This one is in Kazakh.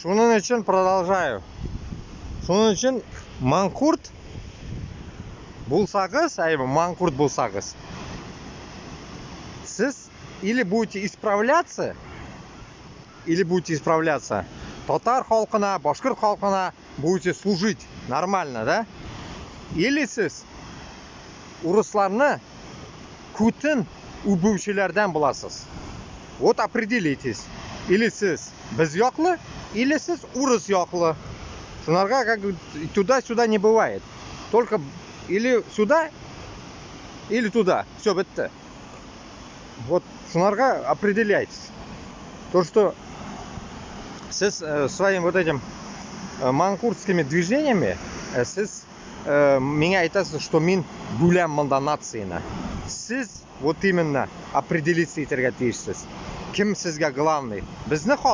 Шуның için продолжаю. Шуның için манкурт булсагыз, манкурт булсагыз, сіз или будете исправляться, татар халқына, башқұрт халқына будете служить нормально, да? Или сіз урысларны күтін убившілерден боласыз. Вот определитесь. Или сіз біз яқлы, или сіз урыс яқлы. Шунарға как туда-сюда не бывает. Только или сюда, или туда. Все, бітті. Вот шунарға определяйтесь. То, что сіз своим вот этим манкуртскими движениями сіз меня айтасыз, что мен бөлем мында нацияны. Сіз вот именно определиться етерге тиіссіз. Кім сізге главный? Бізді